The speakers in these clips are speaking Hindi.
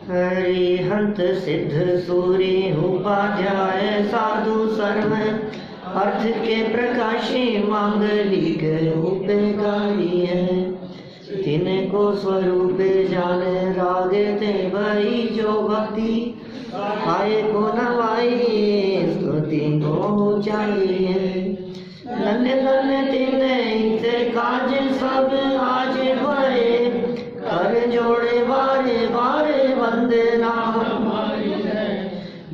हरिहंत सिद्ध सूर्य उपाध्याय साधु सर्व अर्थ के प्रकाशी मांगलिक उपकारी है। तिनको स्वरूप जाने रागे ते भई जो भक्ति आए को नवाई स्तुति को चाहिए। धन्य धन्य तिन्ह से काज सब आज भये कर जोड़े बारे बारे वंदना।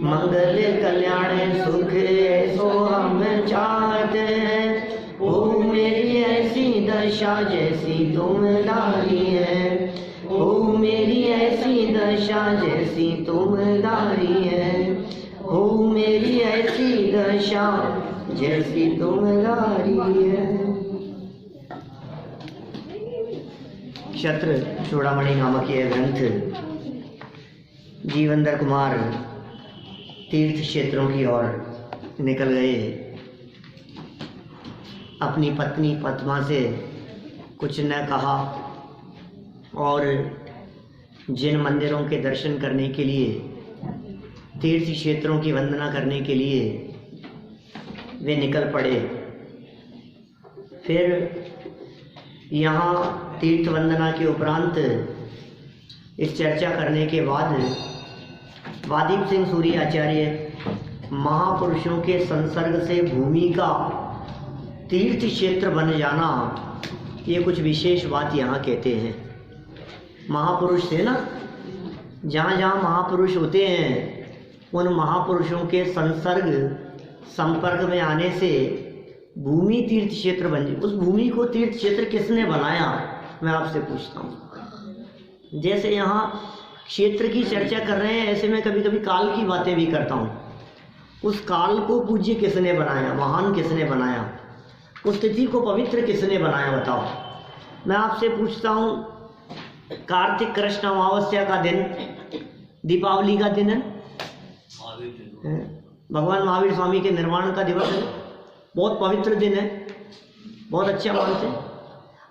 मंगल कल्याण सुख ऐसो हम चाहते हैं। ओ मेरी ऐसी दशा जैसी तुमदारी है। ओ मेरी ऐसी दशा जैसी तुमदारी है। ओ मेरी ऐसी दशा जैसी तुमदारी है। क्षत्र चूड़ामणि नामक यह ग्रंथ जीवंदर कुमार तीर्थ क्षेत्रों की ओर निकल गए। अपनी पत्नी पद्मा से कुछ न कहा और जिन मंदिरों के दर्शन करने के लिए, तीर्थ क्षेत्रों की वंदना करने के लिए वे निकल पड़े। फिर यहाँ तीर्थ वंदना के उपरांत इस चर्चा करने के बाद वादीप सिंह सूरी आचार्य महापुरुषों के संसर्ग से भूमि का तीर्थ क्षेत्र बन जाना, ये कुछ विशेष बात यहाँ कहते हैं। महापुरुष थे ना, जहाँ जहाँ महापुरुष होते हैं उन महापुरुषों के संपर्क में आने से भूमि तीर्थ क्षेत्र बन जाए। उस भूमि को तीर्थ क्षेत्र किसने बनाया, मैं आपसे पूछता हूँ। जैसे यहाँ क्षेत्र की चर्चा कर रहे हैं, ऐसे में कभी कभी काल की बातें भी करता हूँ। उस काल को पूज्य किसने बनाया, महान किसने बनाया, उस तिथि को पवित्र किसने बनाया, बताओ। मैं आपसे पूछता हूँ, कार्तिक कृष्ण अमावस्या का दिन दीपावली का दिन है, भगवान महावीर स्वामी के निर्वाण का दिवस है, बहुत पवित्र दिन है, बहुत अच्छा मानते हैं।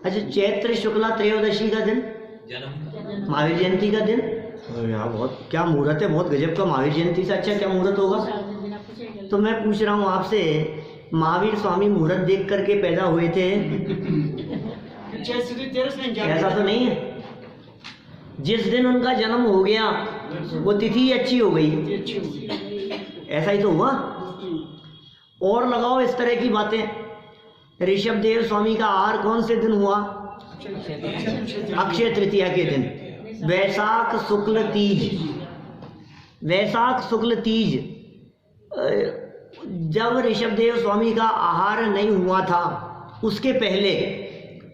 अच्छा, चैत्र शुक्ला त्रयोदशी का दिन महावीर जयंती का दिन, यार बहुत क्या मुहूर्त है, बहुत गजब का। महावीर जयंती से अच्छा क्या मुहूर्त होगा। तो मैं पूछ रहा हूँ आपसे, महावीर स्वामी मुहूर्त देख करके पैदा हुए थे? ऐसा तो नहीं है। जिस दिन उनका जन्म हो गया वो तिथि अच्छी हो गई, ऐसा ही तो हुआ। और लगाओ इस तरह की बातें। ऋषभ देव स्वामी का आहार कौन से दिन हुआ? अक्षय तृतीया के दिन, वैशाख शुक्ल तीज। वैशाख शुक्ल तीज, जब ऋषभ देव स्वामी का आहार नहीं हुआ था उसके पहले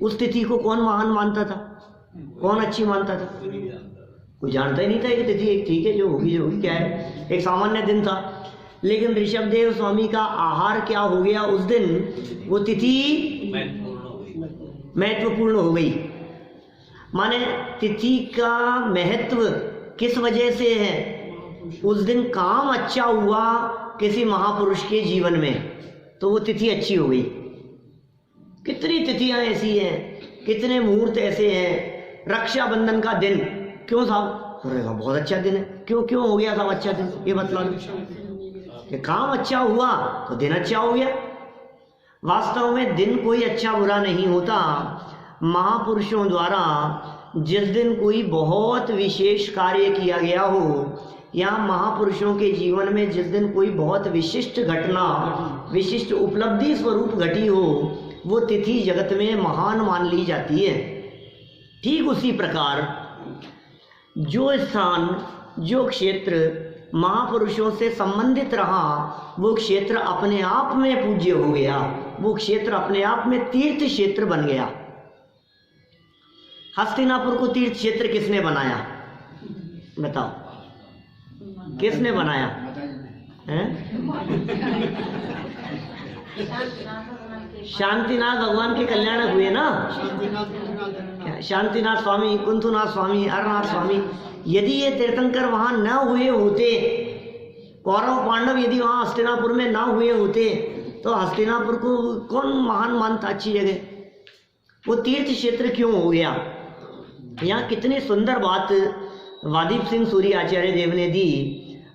उस तिथि को कौन महान मानता था, कौन अच्छी मानता था? कोई जानता ही नहीं था। एक तिथि एक ठीक है, जो होगी क्या है, एक सामान्य दिन था। लेकिन ऋषभ देव स्वामी का आहार क्या हो गया उस दिन, वो तिथि महत्वपूर्ण हो गई। माने तिथि का महत्व किस वजह से है? उस दिन काम अच्छा हुआ किसी महापुरुष के जीवन में, तो वो तिथि अच्छी हो गई। कितनी तिथियां ऐसी हैं, कितने मुहूर्त ऐसे हैं। रक्षाबंधन का दिन क्यों साहब? अरे बहुत अच्छा दिन है। क्यों हो गया साहब अच्छा दिन, ये बतला दो। काम अच्छा हुआ तो दिन अच्छा हो गया। वास्तव में दिन कोई अच्छा बुरा नहीं होता। महापुरुषों द्वारा जिस दिन कोई बहुत विशेष कार्य किया गया हो, या महापुरुषों के जीवन में जिस दिन कोई बहुत विशिष्ट घटना, विशिष्ट उपलब्धि स्वरूप घटी हो, वो तिथि जगत में महान मान ली जाती है। ठीक उसी प्रकार जो स्थान, जो क्षेत्र महापुरुषों से संबंधित रहा, वो क्षेत्र अपने आप में पूज्य हो गया, वो क्षेत्र अपने आप में तीर्थ क्षेत्र बन गया। हस्तिनापुर को तीर्थ क्षेत्र किसने बनाया, बताओ? किसने बनाया है? शांतिनाथ भगवान के कल्याणक हुए ना, शांतिनाथ स्वामी, कुंथुनाथ स्वामी, हरनाथ स्वामी। यदि ये तीर्थंकर वहां न हुए होते, कौरव पांडव यदि वहां हस्तिनापुर में ना हुए होते, तो हस्तिनापुर को कौन महान मानता, अच्छी जगह? वो तीर्थ क्षेत्र क्यों हो गया? यहाँ कितनी सुंदर बात वादीप सिंह सूरी आचार्य देव ने दी,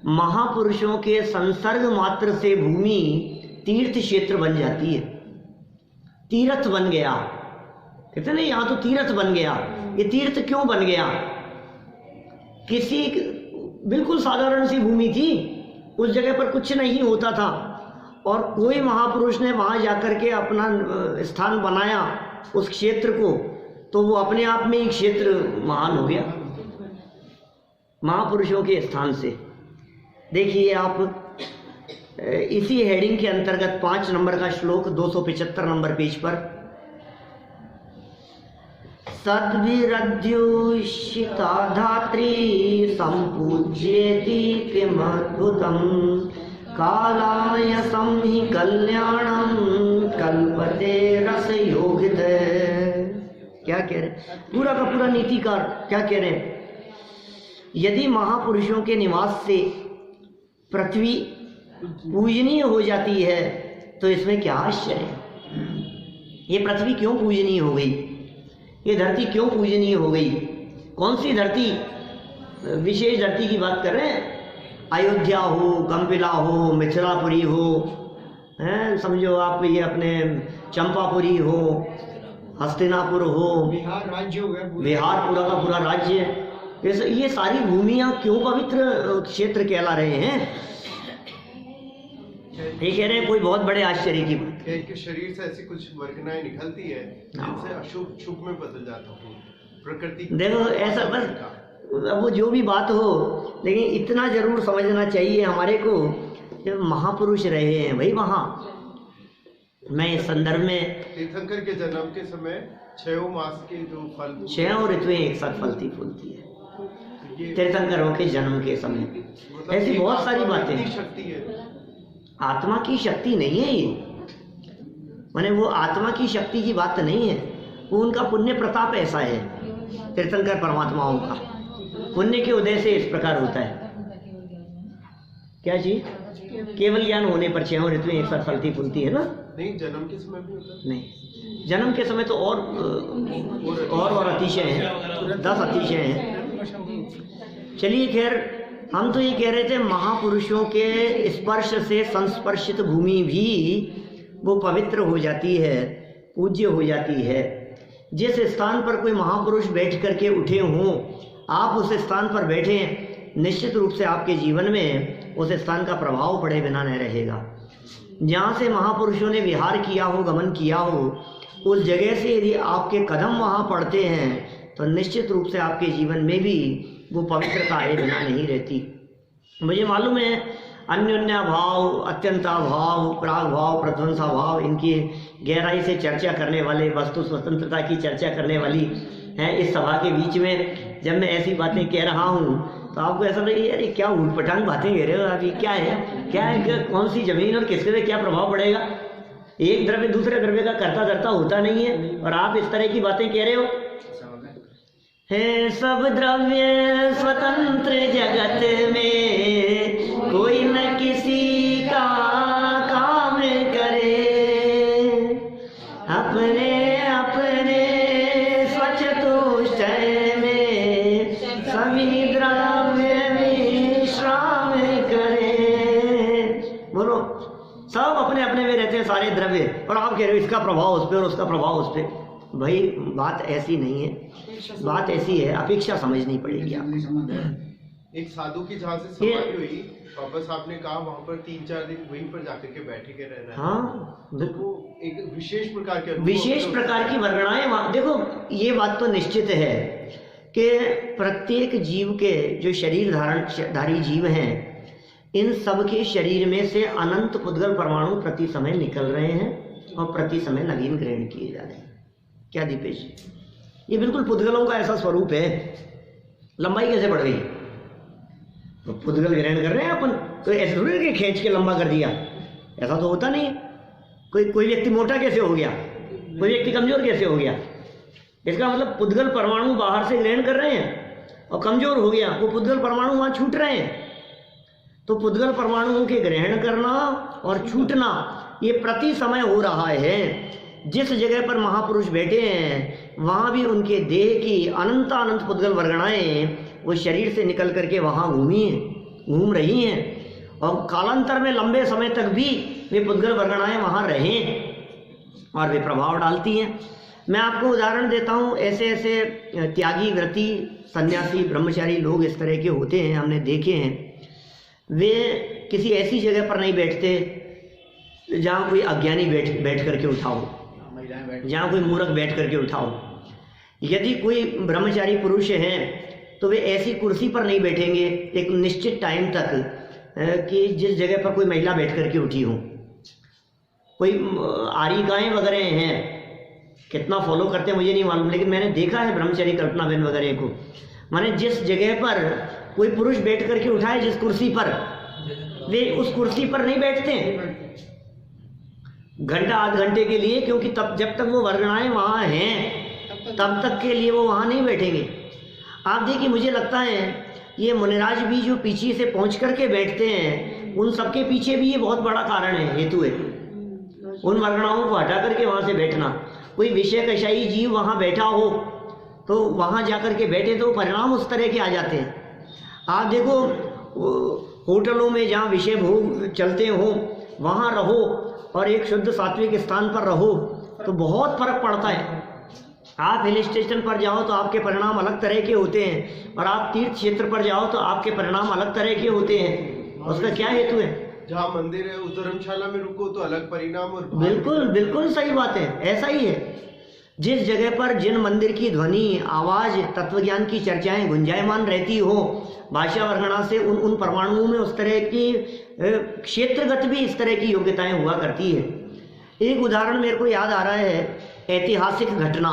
महापुरुषों के संसर्ग मात्र से भूमि तीर्थ क्षेत्र बन जाती है, तीर्थ बन गया। कहते नहीं, यहाँ तो तीर्थ बन गया। ये तीर्थ क्यों बन गया? किसी बिल्कुल साधारण सी भूमि थी, उस जगह पर कुछ नहीं होता था, और कोई महापुरुष ने वहाँ जाकर के अपना स्थान बनाया उस क्षेत्र को, तो वो अपने आप में ही क्षेत्र महान हो गया महापुरुषों के स्थान से। देखिए आप इसी हेडिंग के अंतर्गत 5 नंबर का श्लोक 275 नंबर पेज पर, सद्भिरद्युषिता धात्री संपूज्येति किमद्भुतं कालाय संहि कल्याणं कल्पते रसयोगित। क्या कह रहे? पूरा का पूरा नीतिकार क्या कह रहे हैं? यदि महापुरुषों के निवास से पृथ्वी पूजनीय हो जाती है तो इसमें क्या आश्चर्य है? ये पृथ्वी क्यों पूजनीय हो गई? ये धरती क्यों पूजनीय हो गई? कौन सी धरती? विशेष धरती की बात कर रहे हैं। अयोध्या हो, गंपिला हो, मिथिलापुरी हो, हैं समझो आप, ये अपने चंपापुरी हो, हस्तिनापुर हो, बिहार राज्य हो गया, बिहार पूरा का पूरा राज्य, ये सारी भूमियां क्यों पवित्र क्षेत्र कहला रहे हैं? ये कह रहे हैं कोई बहुत बड़े आश्चर्य की बात है कि शरीर से ऐसी कुछ वर्गनाएं निकलती है जिनसे अशुभ शुभ में बदल जाता हो प्रकृति। देखो ऐसा बस, अब वो जो भी बात हो, लेकिन इतना जरूर समझना चाहिए हमारे को, जब महापुरुष रहे हैं भाई वहाँ। मैं इस संदर्भ में तीर्थंकर के जन्म के समय 6 मास के जो फल, 6 ऋतुएं एक साथ फलती फूलती है तीर्थंकरों के जन्म के समय। ऐसी बहुत सारी बातें। शक्ति है, आत्मा की शक्ति नहीं है ये, माने वो आत्मा की शक्ति की बात नहीं है, वो उनका पुण्य प्रताप ऐसा है। तीर्थंकर परमात्माओं का पुण्य के उदय से इस प्रकार होता है। क्या चीज? केवल ज्ञान होने पर 6 ऋतुएं एक साथ फलती फूलती है ना? नहीं, जन्म के समय भी होता है। नहीं, जन्म के समय तो और अतिशय हैं, 10 अतिशय हैं। चलिए खैर, हम तो ये कह रहे थे महापुरुषों के स्पर्श से संस्पर्शित भूमि भी वो पवित्र हो जाती है, पूज्य हो जाती है। जिस स्थान पर कोई महापुरुष बैठ करके उठे हों, आप उस स्थान पर बैठे, निश्चित रूप से आपके जीवन में उस स्थान का प्रभाव पड़े बिना नहीं रहेगा। जहाँ से महापुरुषों ने विहार किया हो, गमन किया हो, उस जगह से यदि आपके कदम वहाँ पड़ते हैं तो निश्चित रूप से आपके जीवन में भी वो पवित्रता आए बिना नहीं रहती। मुझे मालूम है अन्योन्या भाव, अत्यंता भाव, प्राग भाव, प्रध्वंसा भाव, इनकी गहराई से चर्चा करने वाले, वस्तु स्वतंत्रता की चर्चा करने वाली हैं इस सभा के बीच में। जब मैं ऐसी बातें कह रहा हूँ तो आपको ऐसा लगे यार ये क्या ऊटपटांग बातें कह रहे हो आप, ये क्या है, कौन सी जमीन और किसके पे क्या प्रभाव पड़ेगा? एक द्रव्य दूसरे द्रव्य का करता धरता होता नहीं है, और आप इस तरह की बातें कह रहे हो। है सब द्रव्य स्वतंत्र जगत में, कोई न किसी का काम करे, अपने अपने स्वच्छ तुष्ट में सभी द्रव्य विश्राम करे। बोलो, सब अपने अपने में रहते हैं सारे द्रव्य, और आप कह रहे हो इसका प्रभाव उस पर और उसका प्रभाव उस पर। भाई बात ऐसी नहीं है, बात ऐसी है, अपेक्षा समझनी पड़ेगी आपको। एक साधु की जहाँ से समाधि हुई, बाबा साहब ने कहा वहाँ पर 3-4 दिन वहीं पर जाकर के बैठे के रहना है। हाँ, तो वो एक विशेष प्रकार की वर्गणाएं। देखो ये बात तो निश्चित है कि प्रत्येक जीव के जो शरीर धारी जीव हैं, इन सब के शरीर में से अनंत पुद्गल परमाणु प्रति समय निकल रहे हैं और प्रति समय नवीन ग्रहण किए जा रहे हैं। क्या दीपेश, ये बिल्कुल पुद्गलों का ऐसा स्वरूप है। लंबाई कैसे बढ़ गई? तो पुद्गल ग्रहण कर रहे हैं अपन, तो ऐसे थोड़ी कि खींच के लंबा कर दिया, ऐसा तो होता नहीं। कोई व्यक्ति मोटा कैसे हो गया, कोई व्यक्ति कमजोर कैसे हो गया? इसका मतलब पुद्गल परमाणु बाहर से ग्रहण कर रहे हैं और कमजोर हो गया, वो पुद्गल परमाणु वहाँ छूट रहे हैं। तो पुद्गल परमाणुओं के ग्रहण करना और छूटना ये प्रति समय हो रहा है। जिस जगह पर महापुरुष बैठे हैं वहाँ भी उनके देह की अनंत पुद्गल वर्गणाएं वो शरीर से निकल करके वहाँ घूम रही हैं, और कालांतर में लंबे समय तक भी वे पुद्गल वर्गणाएँ वहाँ रहें और वे प्रभाव डालती हैं। मैं आपको उदाहरण देता हूँ, ऐसे ऐसे त्यागी, व्रती, सन्यासी, ब्रह्मचारी लोग इस तरह के होते हैं, हमने देखे हैं। वे किसी ऐसी जगह पर नहीं बैठते जहाँ कोई अज्ञानी बैठ करके उठाओ, जहाँ कोई मूर्ख बैठ करके उठाओ। यदि कोई ब्रह्मचारी पुरुष हैं तो वे ऐसी कुर्सी पर नहीं बैठेंगे एक निश्चित टाइम तक कि जिस जगह पर कोई महिला बैठ करके उठी हो। कोई आरिकाएँ वगैरह हैं, कितना फॉलो करते हैं मुझे नहीं मालूम, लेकिन मैंने देखा है ब्रह्मचारी कल्पना बहन वगैरह को, माने जिस जगह पर कोई पुरुष बैठ करके उठाए जिस कुर्सी पर, वे उस कुर्सी पर नहीं बैठते हैं घंटा आध घंटे के लिए, क्योंकि तब जब तक वो वर्गणाएँ वहाँ हैं तब तक के लिए वो वहाँ नहीं बैठेंगे। आप देखिए, मुझे लगता है ये मुनिराज भी जो पीछे से पहुँच करके बैठते हैं, उन सबके पीछे भी ये बहुत बड़ा कारण है, हेतु है। उन वर्गणाओं को हटा करके वहाँ से बैठना, कोई विषय कषाई जीव वहाँ बैठा हो तो वहाँ जा कर के बैठे तो परिणाम उस तरह के आ जाते हैं। आप देखो, होटलों में जहाँ विषय भोग चलते हो वहाँ रहो और एक शुद्ध सात्विक स्थान पर रहो तो बहुत फर्क पड़ता है। आप हिल स्टेशन पर जाओ तो आपके परिणाम अलग तरह के होते हैं, और आप तीर्थ क्षेत्र पर जाओ तो आपके परिणाम अलग तरह के होते हैं। उसका क्या हेतु है? जहाँ मंदिर है उस धर्मशाला में रुको तो अलग परिणाम, और बिल्कुल बिल्कुल सही बात है, ऐसा ही है। जिस जगह पर जिन मंदिर की ध्वनि, आवाज, तत्वज्ञान की चर्चाएं गुंजायमान रहती हो, भाषा वर्गणा से उन परमाणुओं में उस तरह की क्षेत्रगत भी इस तरह की योग्यताएं हुआ करती है। एक उदाहरण मेरे को याद आ रहा है, ऐतिहासिक घटना।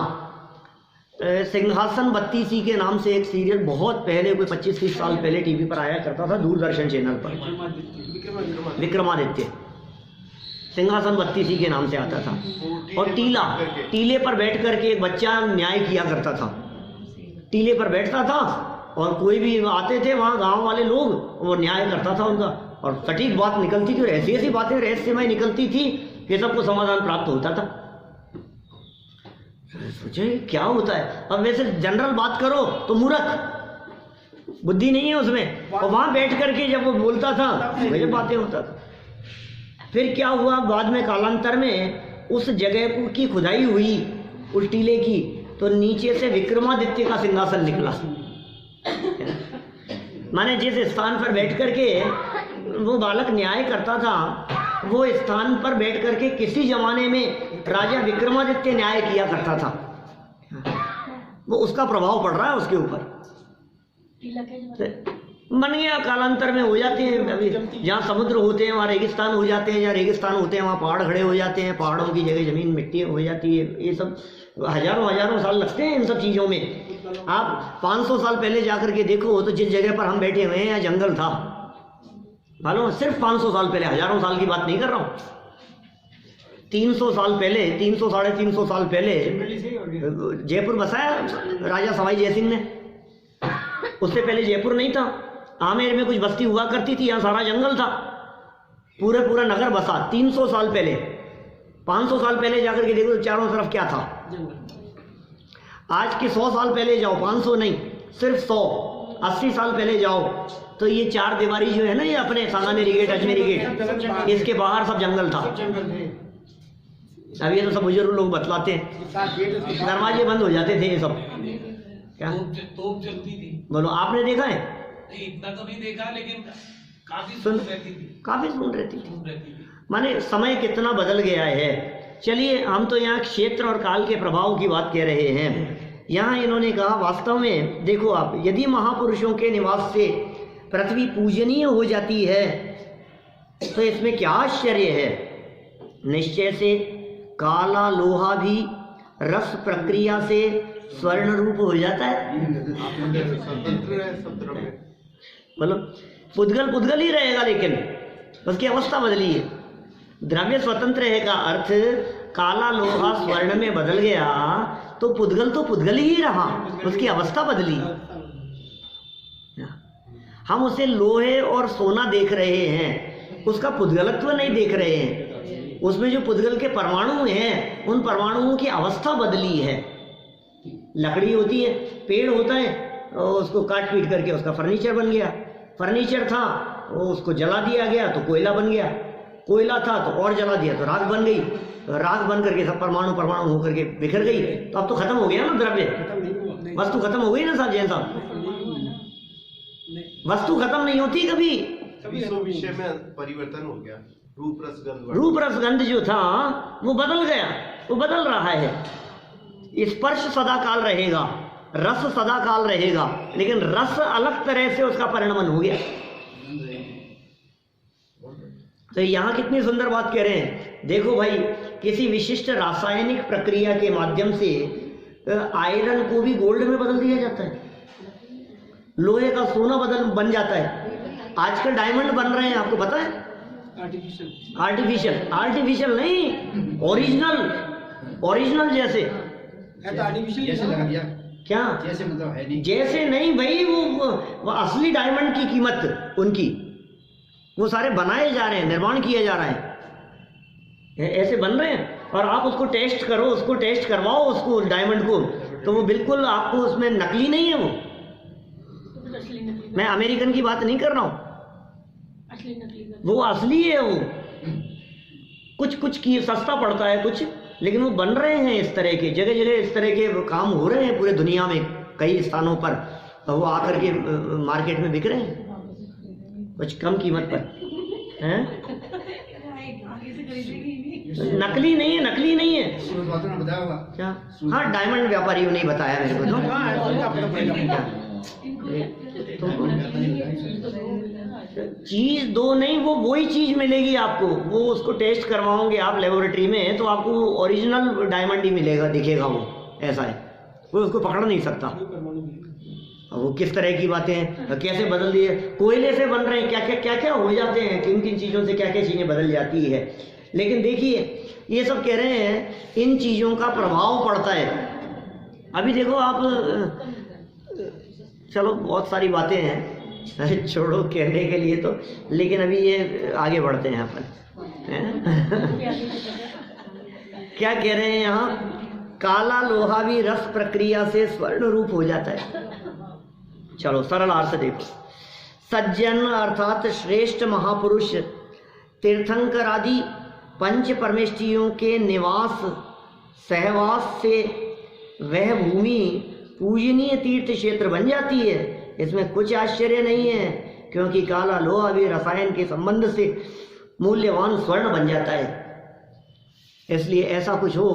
सिंहासन बत्तीसी के नाम से एक सीरियल बहुत पहले, कोई 25-30 साल पहले टीवी पर आया करता था, दूरदर्शन चैनल पर, विक्रमादित्य। सिंहासन बत्तीसी के नाम से आता था, और टीले पर बैठ करके एक बच्चा न्याय किया करता था। टीले पर बैठता था और कोई भी आते थे वहाँ गांव वाले लोग, वो न्याय करता था उनका, और सटीक बात निकलती थी, और ऐसी ऐसी बातें रहस्यमय निकलती थी कि सबको समाधान प्राप्त होता था। सोचे क्या होता है। अब वैसे जनरल बात करो तो मूर्ख, बुद्धि नहीं है उसमें, और वहाँ बैठ करके जब वो बोलता था वही बातें होता था। फिर क्या हुआ, बाद में कालांतर में उस जगह की खुदाई हुई उस टीले की, तो नीचे से विक्रमादित्य का सिंहासन निकला। माने जिस स्थान पर बैठ करके वो बालक न्याय करता था, वो स्थान पर बैठ करके किसी जमाने में राजा विक्रमादित्य न्याय किया करता था। वो उसका प्रभाव पड़ रहा है उसके ऊपर, बन गया। कालांतर में हो जाते हैं, अभी जहाँ समुद्र होते हैं वहाँ रेगिस्तान हो जाते हैं, जहाँ रेगिस्तान होते हैं वहाँ पहाड़ खड़े हो जाते हैं, पहाड़ों की जगह जमीन मिट्टी हो जाती है। ये सब हजारों साल लगते हैं इन सब चीज़ों में। आप 500 साल पहले जाकर के देखो तो जिस जगह पर हम बैठे हुए हैं यहाँ जंगल था, मालूम, सिर्फ 500 साल पहले, हजारों साल की बात नहीं कर रहा हूँ। 300 साल पहले, 300 साढ़े 300 साल पहले जयपुर बसाया राजा सवाई जयसिंह ने। उससे पहले जयपुर नहीं था, आमेर में कुछ बस्ती हुआ करती थी, यहाँ सारा जंगल था, पूरा नगर बसा 300 साल पहले। 500 साल पहले जाकर के देखो तो चारों तरफ क्या था। आज के 100 साल पहले जाओ, 500 नहीं, सिर्फ 180 साल पहले जाओ तो ये 4 दीवारी जो है ना, ये अपने सांगानेरी गेट, अजमेरी गेट, इसके बाहर सब जंगल था। अब ये तो सब बुजुर्ग लोग बतलाते हैं, दरवाजे बंद हो जाते थे ये सब। क्या तोप चलती थी, बोलो, आपने देखा है? नहीं, इतना तो नहीं देखा, लेकिन काफी सुन रहती थी। माने समय कितना बदल गया है। चलिए, हम तो यहाँ क्षेत्र और काल के प्रभाव की बात कह रहे हैं। यहाँ इन्होंने कहा, वास्तव में देखो आप, यदि महापुरुषों के निवास से पृथ्वी पूजनीय हो जाती है तो इसमें क्या आश्चर्य है। निश्चय से काला लोहा भी रस प्रक्रिया से स्वर्ण रूप हो जाता है। मतलब पुद्गल ही रहेगा, लेकिन उसकी अवस्था बदली है। द्रव्य स्वतंत्र है का अर्थ काला लोहा स्वर्ण में बदल गया तो पुद्गल ही रहा, उसकी अवस्था बदली। हम उसे लोहे और सोना देख रहे हैं, उसका पुद्गलत्व नहीं देख रहे हैं। उसमें जो पुद्गल के परमाणु हैं, उन परमाणुओं की अवस्था बदली है। लकड़ी होती है, पेड़ होता है, और उसको काट पीट करके उसका फर्नीचर बन गया। फर्नीचर था वो उसको जला दिया गया तो कोयला बन गया, कोयला था तो और जला दिया तो राख बन गई, राख बन करके सब परमाणु परमाणु होकर के बिखर गई। तो अब तो खत्म हो गया ना द्रव्य, वस्तु खत्म हो गई ना साहब जैन साहब, वस्तु खत्म नहीं होती कभी। विषय में परिवर्तन हो गया, रूप रस गंध जो था वो बदल गया, वो बदल रहा है। स्पर्श सदा काल रहेगा, रस सदा काल रहेगा, लेकिन रस अलग तरह से उसका परिणमन हो गया। तो यहाँ कितनी सुंदर बात कह रहे हैं, देखो भाई किसी विशिष्ट रासायनिक प्रक्रिया के माध्यम से आयरन को भी गोल्ड में बदल दिया जाता है, लोहे का सोना बन जाता है। आजकल डायमंड बन रहे हैं, आपको पता है? आर्टिफिशियल नहीं, ओरिजिनल जैसे लगा दिया क्या, जैसे मतलब है नहीं, जैसे नहीं भाई, वो असली डायमंड की कीमत उनकी, वो सारे बनाए जा रहे हैं, निर्माण किए जा रहे हैं, ऐसे बन रहे हैं। और आप उसको टेस्ट करो, उसको टेस्ट करवाओ उसको डायमंड को, तो वो बिल्कुल आपको उसमें नकली नहीं है वो। मैं अमेरिकन की बात नहीं कर रहा हूँ, वो असली है। वो कुछ की सस्ता पड़ता है कुछ, लेकिन वो बन रहे हैं इस तरह के, जगह जगह इस तरह के काम हो रहे हैं पूरे दुनिया में, कई स्थानों पर। तो वो आकर के मार्केट में बिक रहे हैं कुछ कम कीमत पर, हैं? नकली नहीं है। बताया होगा क्या? हाँ, डायमंड व्यापारियों ने बताया मेरे को तो चीज दो नहीं, वो वही चीज मिलेगी आपको, वो उसको टेस्ट करवाओगे आप लेबोरेटरी में तो आपको ओरिजिनल डायमंड ही मिलेगा, दिखेगा वो, ऐसा है। वो उसको पकड़ नहीं सकता। वो किस तरह की बातें कैसे बदल दिए, कोयले से बन रहे हैं, क्या हो जाते हैं, किन किन चीज़ों से क्या चीज़ें बदल जाती है। लेकिन देखिए ये सब कह रहे हैं इन चीज़ों का प्रभाव पड़ता है। अभी देखो आप, चलो बहुत सारी बातें हैं, छोड़ो कहने के लिए तो, लेकिन अभी ये आगे बढ़ते हैं अपन। क्या कह रहे हैं यहाँ, काला लोहा भी रस प्रक्रिया से स्वर्ण रूप हो जाता है। चलो सरल अर्थ देखो, सज्जन अर्थात श्रेष्ठ महापुरुष, तीर्थंकर आदि पंच परमेष्टियों के निवास सहवास से वह भूमि पूजनीय तीर्थ क्षेत्र बन जाती है। इसमें कुछ आश्चर्य नहीं है, क्योंकि काला लोहा भी रसायन के संबंध से मूल्यवान स्वर्ण बन जाता है। इसलिए ऐसा कुछ हो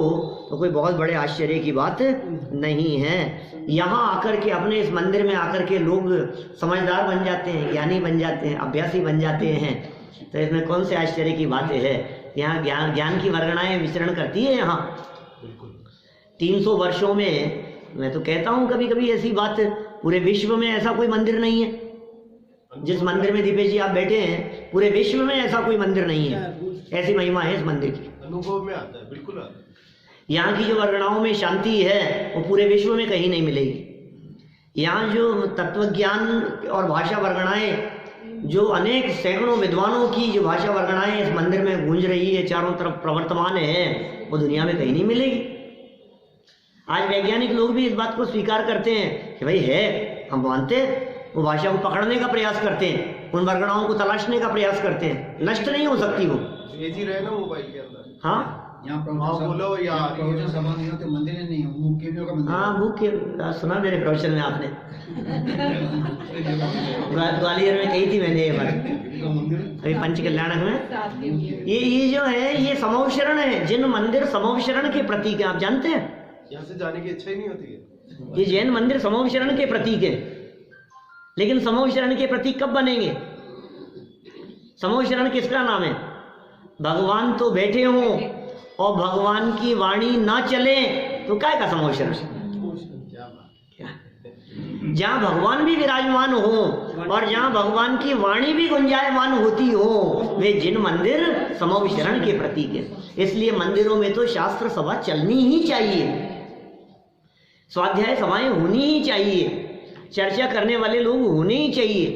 तो कोई बहुत बड़े आश्चर्य की बात नहीं है। यहाँ आकर के अपने इस मंदिर में आकर के लोग समझदार बन जाते हैं, ज्ञानी बन जाते हैं, अभ्यासी बन जाते हैं, तो इसमें कौन से आश्चर्य की बातें है। यहाँ ज्ञान की वर्गणाएं विचरण करती है। यहाँ 300 वर्षों में, मैं तो कहता हूँ कभी कभी ऐसी बात, पूरे विश्व में ऐसा कोई मंदिर नहीं है। जिस मंदिर में दीपेश जी आप बैठे हैं, पूरे विश्व में ऐसा कोई मंदिर नहीं है। ऐसी महिमा है इस मंदिर की, अनुभव में आता है, बिल्कुल आता है। यहाँ की जो वर्गणाओं में शांति है वो पूरे विश्व में कहीं नहीं मिलेगी। यहाँ जो तत्वज्ञान और भाषा वर्गणाएं, जो अनेक सैकड़ों विद्वानों की जो भाषा वर्गणाएं इस मंदिर में गूंज रही है, चारों तरफ प्रवर्तमान है, वो दुनिया में कहीं नहीं मिलेगी। आज वैज्ञानिक लोग भी इस बात को स्वीकार करते हैं कि भाई है, हम मानते हैं, वो भाषा को पकड़ने का प्रयास करते हैं, उन वर्गणाओं को तलाशने का प्रयास करते हैं, नष्ट नहीं हो सकती वो। भेजी रहे ना मोबाइल के अंदर। हाँ, यहाँ बोलो या समाधि तो मंदिर नहीं है, मुक्तियों का मंदिर। हाँ, मुख्य सुना मेरे प्रवचन में आपने, ग्वालियर में कही थी मैंने ये बात, अभी पंच कल्याणक में। ये जो है ये समवशरण है, जिन मंदिर समवशरण के प्रतीक है। आप जानते हैं यहाँ से जाने की इच्छा ही नहीं होती है। ये जैन मंदिर समवशरण के प्रतीक है, लेकिन समवशरण के प्रतीक कब बनेंगे? समवशरण किसका नाम है? भगवान तो बैठे हों और भगवान की वाणी ना चले तो काय का समवशरण? जहाँ भगवान भी विराजमान हो और जहाँ भगवान की वाणी भी गुंजायमान होती हो, वे जिन मंदिर समवशरण के प्रतीक है। इसलिए मंदिरों में तो शास्त्र सभा चलनी ही चाहिए, स्वाध्याय सभाएं होनी ही चाहिए, चर्चा करने वाले लोग होने ही चाहिए।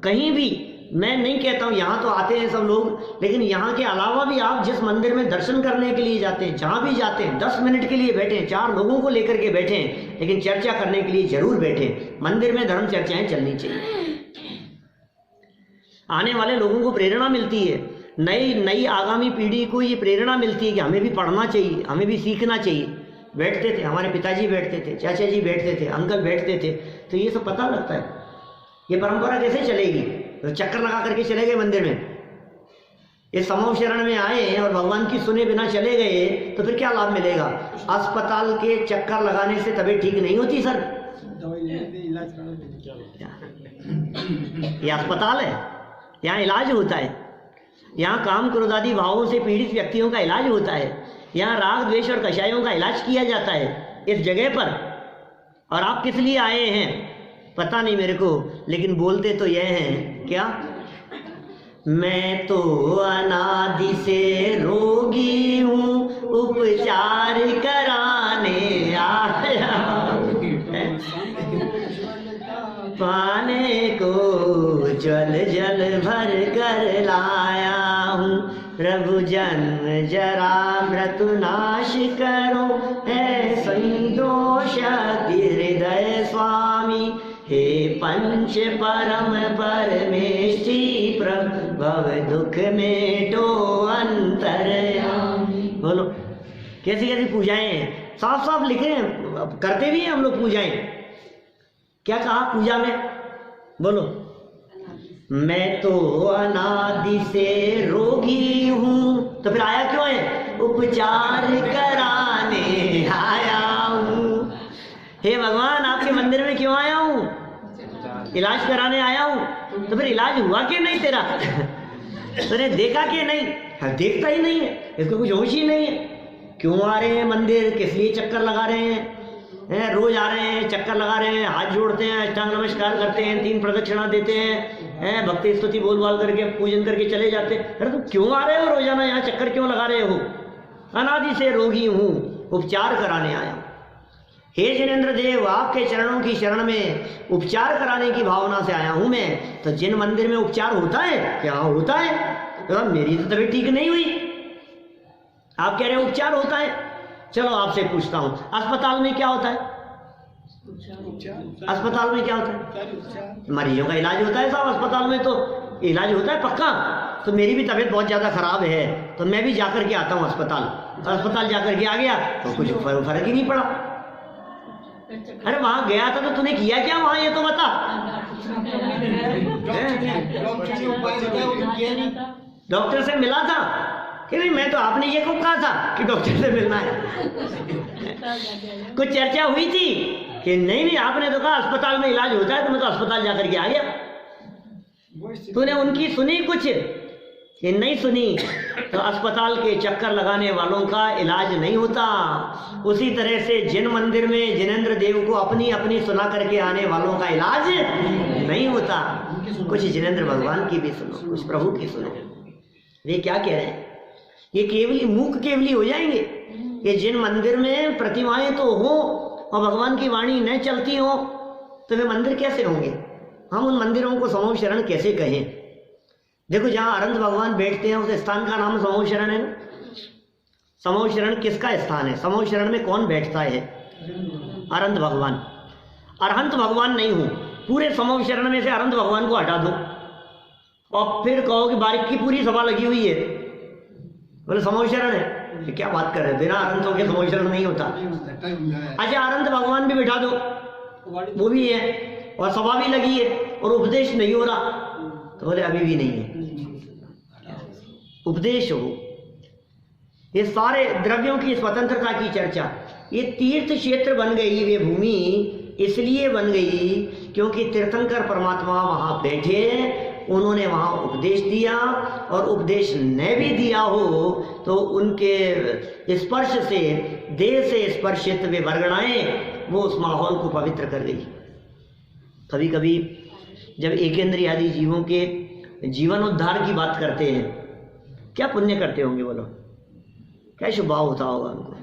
कहीं भी मैं नहीं कहता हूँ, यहाँ तो आते हैं सब लोग, लेकिन यहाँ के अलावा भी आप जिस मंदिर में दर्शन करने के लिए जाते हैं, जहाँ भी जाते हैं, 10 मिनट के लिए बैठे, 4 लोगों को लेकर के बैठे, लेकिन चर्चा करने के लिए जरूर बैठे। मंदिर में धर्म चर्चाएं चलनी चाहिए, आने वाले लोगों को प्रेरणा मिलती है, नई आगामी पीढ़ी को ये प्रेरणा मिलती है कि हमें भी पढ़ना चाहिए, हमें भी सीखना चाहिए। बैठते थे, हमारे पिताजी बैठते थे, चाचा जी बैठते थे, अंकल बैठते थे, तो ये सब पता लगता है। ये परंपरा कैसे चलेगी? तो चक्कर लगा करके चले गए मंदिर में, ये समूह शरण में आए और भगवान की सुने बिना चले गए, तो फिर क्या लाभ मिलेगा? अस्पताल के चक्कर लगाने से तबीयत ठीक नहीं होती सर। ये अस्पताल है, यहाँ इलाज होता है, यहाँ काम क्रोध आदि भावों से पीड़ित व्यक्तियों का इलाज होता है, यहाँ राग द्वेष और कषायों का इलाज किया जाता है इस जगह पर। और आप किस लिए आए हैं पता नहीं मेरे को, लेकिन बोलते तो यह हैं क्या, मैं तो अनादि से रोगी हूँ, उपचार कराने आया, पाने को जल जल भर कर लाया हूँ, प्रभु जन्म जरा मृत्यु नाश करो, ऐसा दोष हृदय स्वामी, हे पंच परम परमेष्टि प्रभु, भव दुख मेटो अंतर्यामी। बोलो कैसी कैसी पूजाएं हैं, साफ साफ लिखे हैं, करते भी हैं हम लोग पूजाएं। क्या कहा पूजा में? बोलो, मैं तो अनादि से रोगी हूँ, तो फिर आया क्यों है? उपचार कराने आया हूँ। हे भगवान, आपके मंदिर में क्यों आया हूँ? इलाज कराने आया हूँ। तो फिर इलाज हुआ कि नहीं तेरा? तूने देखा कि नहीं? देखता ही नहीं है, इसको कुछ होश ही नहीं है। क्यों आ रहे हैं मंदिर, किस लिए चक्कर लगा रहे हैं? रोज आ रहे हैं, चक्कर लगा रहे हैं, हाथ जोड़ते हैं, अष्टांग नमस्कार करते हैं, 3 प्रदक्षिणा देते हैं, भक्ति स्तुति बोल बाल करके पूजन करके चले जाते हैं। अरे तुम क्यों आ रहे हो रोजाना यहाँ, चक्कर क्यों लगा रहे हो? अनादि से रोगी हूँ, उपचार कराने आया हूँ। हे जिनेंद्र देव, आपके चरणों की शरण में उपचार कराने की भावना से आया हूँ मैं। तो जिन मंदिर में उपचार होता है, क्या होता है? तो मेरी तो तबीयत ठीक नहीं हुई, आप कह रहे हैं उपचार होता है। चलो आपसे पूछता हूँ, अस्पताल में क्या होता है? अस्पताल में क्या होता है? मरीजों का इलाज होता है साहब, अस्पताल में तो इलाज होता है पक्का। तो मेरी भी तबीयत बहुत ज्यादा खराब है, तो मैं भी जाकर के आता हूँ अस्पताल जाकर के आ गया तो कुछ फर्क ही नहीं पड़ा। अरे वहां गया था तो तूने किया क्या वहां, ये तो बता। डॉक्टर से मिला था कि नहीं? मैं तो आपने ये खूब कहा था कि डॉक्टर से मिलना है। कुछ चर्चा हुई थी कि नहीं आपने तो कहा अस्पताल में इलाज होता है, तो मैं तो अस्पताल जाकर के आ गया। तूने उनकी सुनी कुछ कि नहीं सुनी? तो अस्पताल के चक्कर लगाने वालों का इलाज नहीं होता। उसी तरह से जिन मंदिर में जिनेंद्र देव को अपनी अपनी सुना करके आने वालों का इलाज नहीं होता। कुछ जिनेंद्र भगवान की भी सुनो, कुछ प्रभु की सुनो। वे क्या कह रहे हैं? ये केवली मूक केवली हो जाएंगे कि जिन मंदिर में प्रतिमाएं तो हो और भगवान की वाणी न चलती हो, तो वे मंदिर कैसे होंगे? हम उन मंदिरों को समूह शरण कैसे कहें? देखो, जहाँ अरंत भगवान बैठते हैं उस स्थान का नाम समूह शरण है। समूह शरण किसका स्थान है? समूह शरण में कौन बैठता है? अरंत भगवान। अरहंत भगवान नहीं हूं, पूरे समूह शरण में से अरंत भगवान को हटा दो और फिर कहो कि बारिक की पूरी सभा लगी हुई है, बोले समूह शरण है। ये क्या बात कर रहे हैं? बिना अरंतों के समूह शरण नहीं होता। अच्छा, अरंत भगवान भी बिठा दो, वो भी है और सभा भी लगी है और उपदेश नहीं हो रहा, तो बोले अभी भी नहीं है। उपदेश हो, ये सारे द्रव्यों की स्वतंत्रता की चर्चा, ये तीर्थ क्षेत्र बन गई। ये भूमि इसलिए बन गई क्योंकि तीर्थंकर परमात्मा वहां बैठे, उन्होंने वहां उपदेश दिया, और उपदेश न भी दिया हो तो उनके स्पर्श से, देह से स्पर्शित वे वर्गणाएं वो उस माहौल को पवित्र कर गई। कभी कभी जब एकेंद्रीय आदि जीवों के जीवन उद्धार की बात करते हैं, क्या पुण्य करते होंगे बोलो, क्या शुभ भाव होता होगा उनको?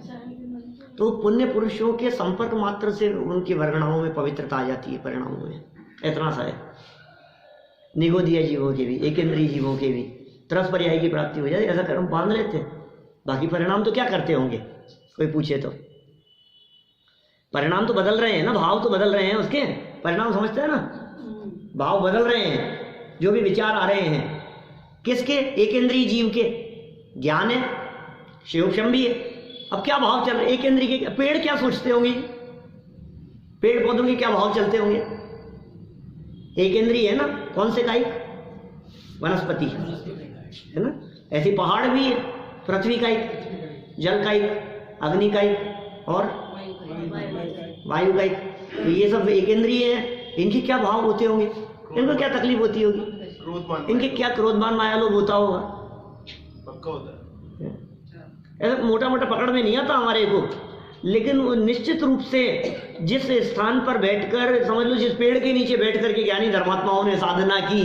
तो पुण्य पुरुषों के संपर्क मात्र से उनकी वर्गणाओं में पवित्रता आ जाती है, परिणामों में। इतना सा है। निगोदीय जीवों के भी, एकेंद्रीय जीवों के भी तरस पर्याय की प्राप्ति हो जाए, ऐसा कर्म बांध लेते हैं। बाकी परिणाम तो क्या करते होंगे, कोई पूछे तो परिणाम तो बदल रहे हैं ना, भाव तो बदल रहे हैं, उसके परिणाम समझते हैं ना, भाव बदल रहे हैं, जो भी विचार आ रहे हैं किसके, एकेंद्रीय जीव के, ज्ञान है, शिवक्षम भी है। अब क्या भाव चल रहे एकेंद्रीय के, पेड़ क्या सोचते होंगे, पेड़ पौधों के क्या भाव चलते होंगे, एकेंद्रीय है ना, कौन से कायिक, वनस्पति है ना, ऐसे पहाड़ भी है, पृथ्वी कायिक, जल कायिक, अग्नि कायिक और वायु कायिक, तो ये सब एकेंद्रीय है। इनके क्या भाव होते होंगे, इनको क्या तकलीफ होती होगी, इनके क्या क्रोधमान मायालोभ होता होगा, पक्का होता है। ऐसा मोटा मोटा पकड़ में नहीं आता हमारे को, लेकिन वो निश्चित रूप से जिस स्थान पर बैठकर, समझ लो जिस पेड़ के नीचे बैठ कर के ज्ञानी धर्मात्माओं ने साधना की,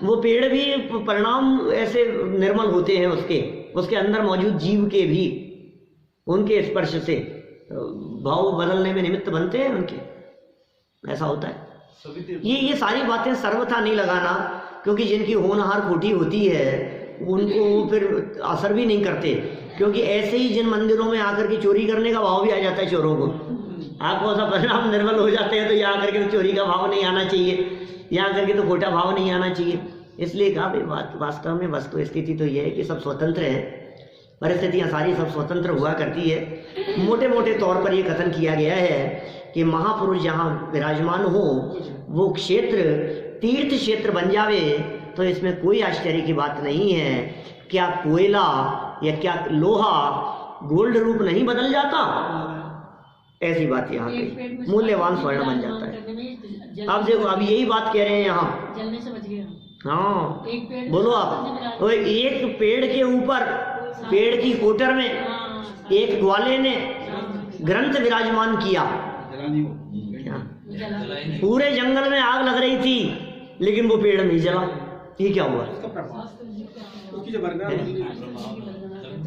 वो पेड़ भी परिणाम ऐसे निर्मल होते हैं, उसके अंदर मौजूद जीव के भी, उनके स्पर्श से भाव बदलने में निमित्त बनते हैं उनके, ऐसा होता है। ये सारी बातें सर्वथा नहीं लगाना, क्योंकि जिनकी होनहार खोटी होती है उनको फिर असर भी नहीं करते, क्योंकि ऐसे ही जिन मंदिरों में आकर के चोरी करने का भाव भी आ जाता है चोरों को, आपको ऐसा परिणाम निर्मल हो जाते हैं, तो यहाँ आकर के तो चोरी का भाव नहीं आना चाहिए, यहाँ आकर के तो खोटा भाव नहीं आना चाहिए। इसलिए कहा भाई वास्तव में वस्तु स्थिति तो यह है कि सब स्वतंत्र है, परिस्थितियाँ सारी सब स्वतंत्र हुआ करती है। मोटे मोटे तौर पर यह कथन किया गया है कि महापुरुष जहाँ विराजमान हो वो क्षेत्र तीर्थ क्षेत्र बन जावे, तो इसमें कोई आश्चर्य की बात नहीं है। क्या कोयला या क्या लोहा गोल्ड रूप नहीं बदल जाता, ऐसी बात यहाँ पे मूल्यवान स्वर्ण बन जाता है। अब देखो, अब यही बात कह रहे हैं यहाँ, जलने से बच गया। हाँ बोलो आप, तो एक पेड़ के ऊपर, पेड़ की कोटर में एक ग्वाले ने ग्रंथ विराजमान किया, पूरे जंगल में आग लग रही थी लेकिन वो पेड़ नहीं जला, ये क्या हुआ,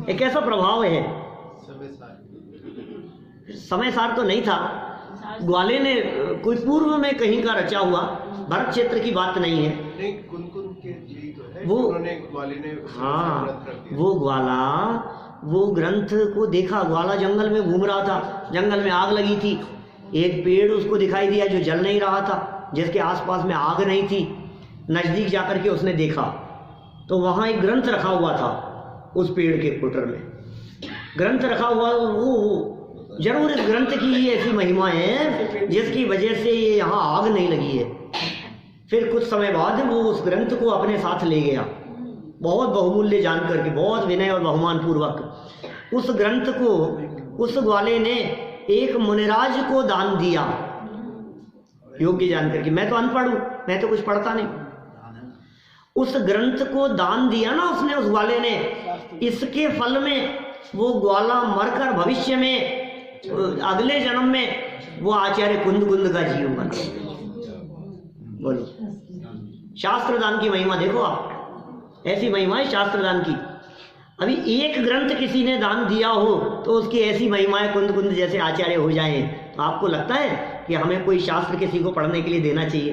एक कैसा प्रभाव है। समय सार तो नहीं था, ग्वाले ने कोई पूर्व में कहीं का रचा हुआ, भरत क्षेत्र की बात नहीं है। नहीं, कुन-कुन के लिए तो है, वो ग्वाले ने हाँ, वो ग्वाला वो ग्रंथ को देखा, ग्वाला जंगल में घूम रहा था, जंगल में आग लगी थी, एक पेड़ उसको दिखाई दिया जो जल नहीं रहा था, जिसके आसपास में आग नहीं थी, नजदीक जाकर के उसने देखा तो वहाँ एक ग्रंथ रखा हुआ था, उस पेड़ के कोटर में ग्रंथ रखा हुआ। वो जरूर इस ग्रंथ की ही ऐसी महिमा है जिसकी वजह से ये यहाँ आग नहीं लगी है। फिर कुछ समय बाद वो उस ग्रंथ को अपने साथ ले गया, बहुत बहुमूल्य जान करके, बहुत विनय और बहुमान पूर्वक उस ग्रंथ को उस ग्वाले ने एक मुनिराज को दान दिया, योग्य जान करके। मैं तो अनपढ़ हूँ, मैं तो कुछ पढ़ता नहीं। उस ग्रंथ को दान दिया ना उसने, उस ग्वाले ने, इसके फल में वो ग्वाला मरकर भविष्य में अगले जन्म में वो आचार्य कुंद का जीव बना। बोलो, शास्त्र दान की महिमा देखो आप, ऐसी महिमा है शास्त्र दान की। अभी एक ग्रंथ किसी ने दान दिया हो तो उसकी ऐसी महिमाएं कुंद जैसे आचार्य हो जाएं, तो आपको लगता है कि हमें कोई शास्त्र किसी को पढ़ने के लिए देना चाहिए?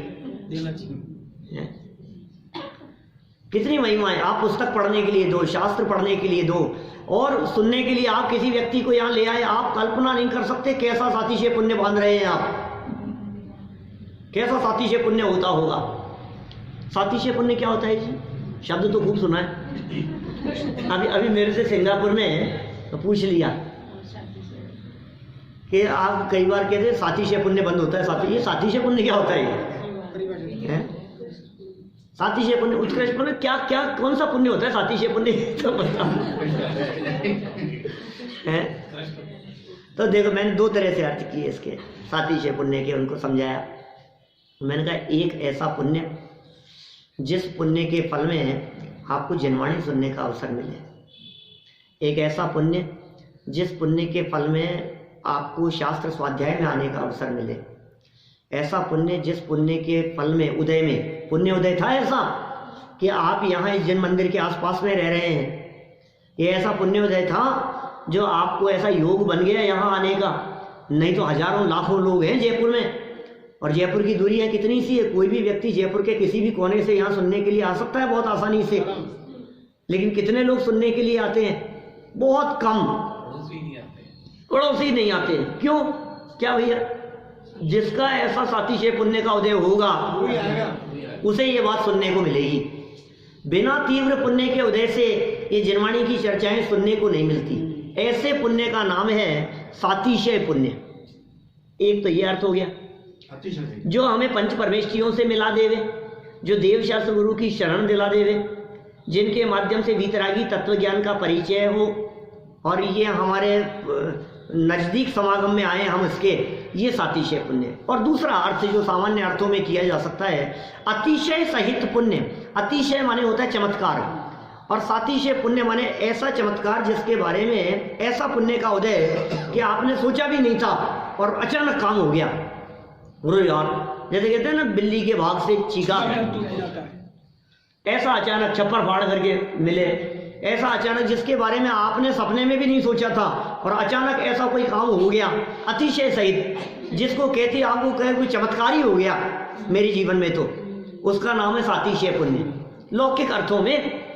कितनी महिमाएं, आप पुस्तक पढ़ने के लिए दो, शास्त्र पढ़ने के लिए दो, और सुनने के लिए आप किसी व्यक्ति को यहाँ ले आए, आप कल्पना नहीं कर सकते कैसा सातिशय पुण्य बांध रहे हैं आप, कैसा सातिशय पुण्य होता होगा। सातिशय पुण्य क्या होता है जी? शब्द तो खूब सुना है। अभी मेरे से सिंगापुर में तो पूछ लिया कि आप कई बार कहते सातिशय पुण्य बंद होता है, ये सातिशय पुण्य क्या होता है? सातिशय पुण्य, उत्कृष्ट पुण्य, क्या क्या कौन सा पुण्य होता है सातिशय पुण्य? तो बता है। तो देखो, मैंने दो तरह से अर्थ किए इसके सातिशय पुण्य के, उनको समझाया। मैंने कहा एक ऐसा पुण्य जिस पुण्य के फल में आपको जनवाणी सुनने का अवसर मिले, एक ऐसा पुण्य जिस पुण्य के फल में आपको शास्त्र स्वाध्याय में आने का अवसर मिले, ऐसा पुण्य जिस पुण्य के फल में उदय में पुण्य उदय था ऐसा कि आप यहाँ इस जन मंदिर के आसपास में रह रहे हैं, ये ऐसा पुण्य उदय था जो आपको ऐसा योग बन गया यहाँ आने का। नहीं तो हजारों लाखों लोग हैं जयपुर में, और जयपुर की दूरी है कितनी सी है, कोई भी व्यक्ति जयपुर के किसी भी कोने से यहाँ सुनने के लिए आ सकता है बहुत आसानी से, लेकिन कितने लोग सुनने के लिए आते हैं? बहुत कम, पड़ोसी नहीं आते। क्यों? क्या भैया? जिसका ऐसा सातिशय पुण्य का उदय होगा उसे ये बात सुनने को मिलेगी। बिना तीव्र पुण्य के उदय से ये जिनवाणी की चर्चाएं सुनने को नहीं मिलती। ऐसे पुण्य का नाम है सातिशय पुण्य। एक तो ये अर्थ हो गया, जो हमें पंच परमेष्ठियों से मिला देवे, जो देव शास्त्र गुरु की शरण दिला देवे, जिनके माध्यम से वीतरागी तत्व ज्ञान का परिचय हो और ये हमारे नजदीक समागम में आए हम इसके, ये सातिशय पुण्य। और दूसरा अर्थ जो सामान्य अर्थों में किया जा सकता है, अतिशय सहित पुण्य। अतिशय माने होता है चमत्कार, और सातिशय पुण्य माने ऐसा चमत्कार जिसके बारे में ऐसा पुण्य का उदय कि आपने सोचा भी नहीं था और अचानक काम हो गया। बोलो यार, जैसे कहते हैं ना बिल्ली के भाग से चीखा, ऐसा अचानक छप्पर फाड़ करके मिले, ऐसा अचानक जिसके बारे में आपने सपने में भी नहीं सोचा था और अचानक ऐसा कोई काम हो गया अतिशय सहित, जिसको कहते आपको कहे कोई चमत्कार ही हो गया मेरे जीवन में, तो उसका नाम है सातिशय पुण्य। लौकिक अर्थों में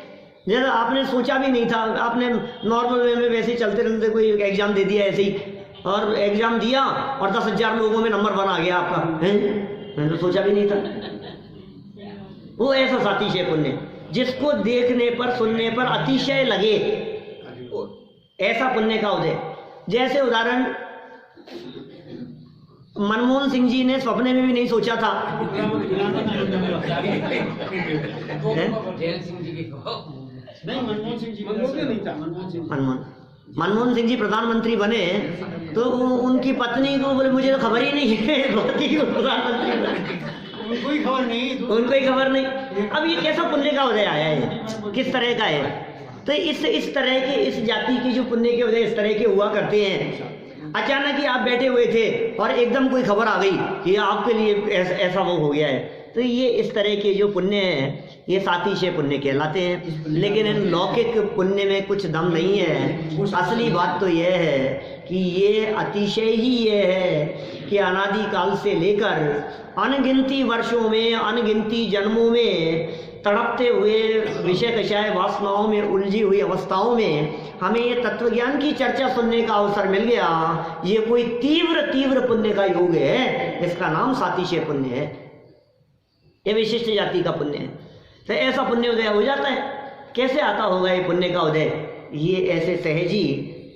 जैसे आपने सोचा भी नहीं था, आपने नॉर्मल वे में वैसे चलते चलते कोई एग्जाम दे दिया ऐसे ही, और एग्जाम दिया और 10,000 लोगों में नंबर 1 आ गया आपका, है? मैंने तो सोचा भी नहीं था। वो ऐसा सातिशय पुण्य जिसको देखने पर सुनने पर अतिशय लगे, ऐसा पुण्य का उदय। जैसे उदाहरण मनमोहन सिंह जी ने सपने में भी नहीं सोचा था, मनमोहन सिंह जी प्रधानमंत्री बने तो उनकी पत्नी को बोले मुझे तो खबर ही नहीं है प्रधानमंत्री बने, उनको ही खबर नहीं। अब ये कैसा पुण्य का उदय आया है, किस तरह का है? तो इस तरह के, इस जाति की जो पुण्य के उदय इस तरह के हुआ करते हैं। अचानक ही आप बैठे हुए थे और एकदम कोई खबर आ गई कि आपके लिए ऐसा वो हो गया है, तो ये इस तरह के जो पुण्य है ये सातिशय पुण्य कहलाते हैं। लेकिन इन लौकिक पुण्य में कुछ दम नहीं है। असली बात तो यह है कि ये अतिशय ही ये है कि अनादि काल से लेकर अनगिनती वर्षों में, अनगिनती जन्मों में तड़पते हुए विषय कषाय वासनाओं में उलझी हुई अवस्थाओं में हमें ये तत्वज्ञान की चर्चा सुनने का अवसर मिल गया। ये कोई तीव्र पुण्य का योग है, इसका नाम सातिशय पुण्य है। ये विशिष्ट जाति का पुण्य है। तो ऐसा पुण्य उदय हो जाता है। कैसे आता होगा ये पुण्य का उदय? ये ऐसे सहजी